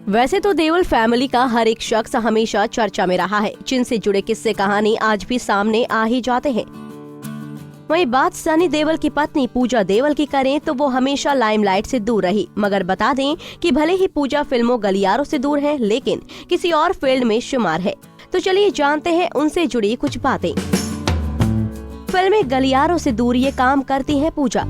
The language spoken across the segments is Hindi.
वैसे तो देओल फैमिली का हर एक शख्स हमेशा चर्चा में रहा है, जिनसे जुड़े किस्से कहानी आज भी सामने आ ही जाते हैं। वहीं बात सनी देओल की पत्नी पूजा देओल की करें तो वो हमेशा लाइमलाइट से दूर रही। मगर बता दें कि भले ही पूजा फिल्मों गलियारों से दूर है, लेकिन किसी और फील्ड में शुमार है। तो चलिए जानते हैं उनसे जुड़ी कुछ बातें। फिल्में गलियारों से दूर ये काम करती है पूजा।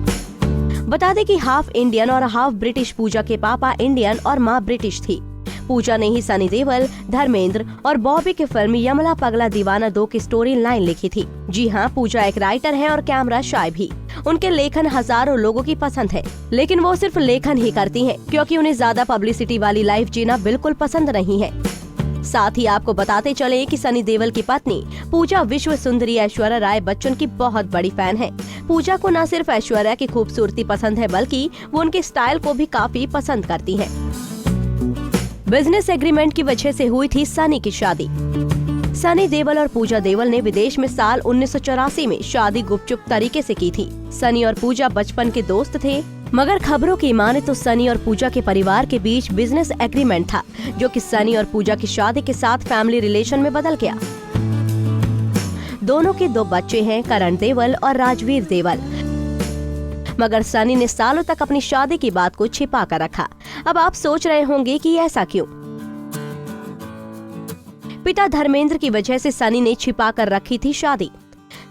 बता दें कि हाफ इंडियन और हाफ ब्रिटिश पूजा के पापा इंडियन और माँ ब्रिटिश थी। पूजा ने ही सनी देओल, धर्मेंद्र और बॉबी की फिल्म यमला पगला दीवाना 2 की स्टोरी लाइन लिखी थी। जी हाँ, पूजा एक राइटर है और कैमरा शाय भी। उनके लेखन हजारों लोगों की पसंद है, लेकिन वो सिर्फ लेखन ही करती हैं, क्योंकि उन्हें ज्यादा पब्लिसिटी वाली लाइफ जीना बिल्कुल पसंद नहीं है। साथ ही आपको बताते चले कि सनी देओल की पत्नी पूजा विश्व सुंदरी ऐश्वर्या राय बच्चन की बहुत बड़ी फैन है। पूजा को न सिर्फ ऐश्वर्या की खूबसूरती पसंद है, बल्कि वो उनके स्टाइल को भी काफी पसंद करती है। बिजनेस एग्रीमेंट की वजह से हुई थी सनी की शादी। सनी देओल और पूजा देओल ने विदेश में साल 1984 में शादी गुपचुप तरीके से की थी। सनी और पूजा बचपन के दोस्त थे, मगर खबरों की माने तो सनी और पूजा के परिवार के बीच बिजनेस एग्रीमेंट था, जो कि सनी और पूजा की शादी के साथ फैमिली रिलेशन में बदल गया। दोनों के 2 बच्चे हैं, करण देओल और राजवीर देओल। मगर सनी ने सालों तक अपनी शादी की बात को छिपा कर रखा। अब आप सोच रहे होंगे कि ऐसा क्यों? पिता धर्मेंद्र की वजह से सनी ने छिपा कर रखी थी शादी।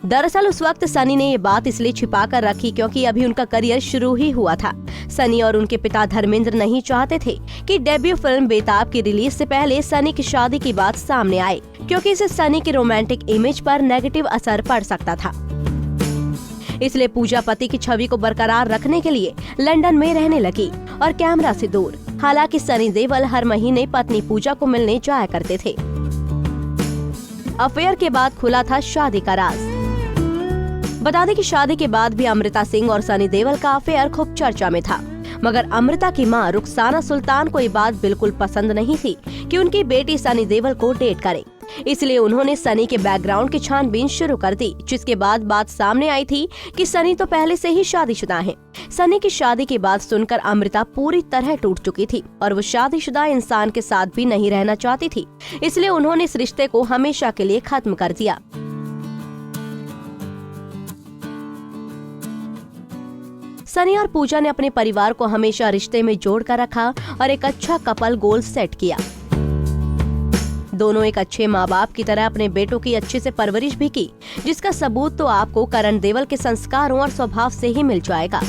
दरअसल उस वक्त सनी ने ये बात इसलिए छिपा कर रखी क्योंकि अभी उनका करियर शुरू ही हुआ था। सनी और उनके पिता धर्मेंद्र नहीं चाहते थे कि डेब्यू फिल्म बेताब की रिलीज से पहले सनी की शादी की बात सामने आए, क्योंकि इससे सनी की रोमांटिक इमेज पर नेगेटिव असर पड़ सकता था। इसलिए पूजा पति की छवि को बरकरार रखने के लिए लंदन में रहने लगी और कैमरा से दूर। हालांकि सनी देओल हर महीने पत्नी पूजा को मिलने जाया करते थे। अफेयर के बाद खुला था शादी का राज। बता दें कि शादी के बाद भी अमृता सिंह और सनी देओल का अफेयर खूब चर्चा में था, मगर अमृता की मां रुखसाना सुल्तान को ये बात बिल्कुल पसंद नहीं थी कि उनकी बेटी सनी देओल को डेट करे। इसलिए उन्होंने सनी के बैकग्राउंड की छानबीन शुरू कर दी, जिसके बाद बात सामने आई थी कि सनी तो पहले से ही शादीशुदा हैं। सनी की शादी की बात सुनकर अमृता पूरी तरह टूट चुकी थी और वो शादीशुदा इंसान के साथ भी नहीं रहना चाहती थी। इसलिए उन्होंने इस रिश्ते को हमेशा के लिए खत्म कर दिया। सनी और पूजा ने अपने परिवार को हमेशा रिश्ते में जोड़ कर रखा और एक अच्छा कपल गोल सेट किया। दोनों एक अच्छे माँ बाप की तरह अपने बेटों की अच्छे से परवरिश भी की, जिसका सबूत तो आपको करण देओल के संस्कारों और स्वभाव से ही मिल जाएगा।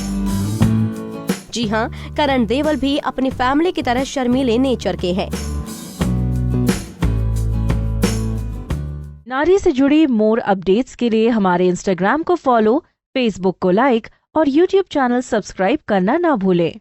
जी हाँ, करण देओल भी अपनी फैमिली की तरह शर्मीले नेचर के हैं। नारी से जुड़ी मोर अपडेट्स के लिए हमारे इंस्टाग्राम को फॉलो, फेसबुक को लाइक और यूट्यूब चैनल सब्सक्राइब करना ना भूलें।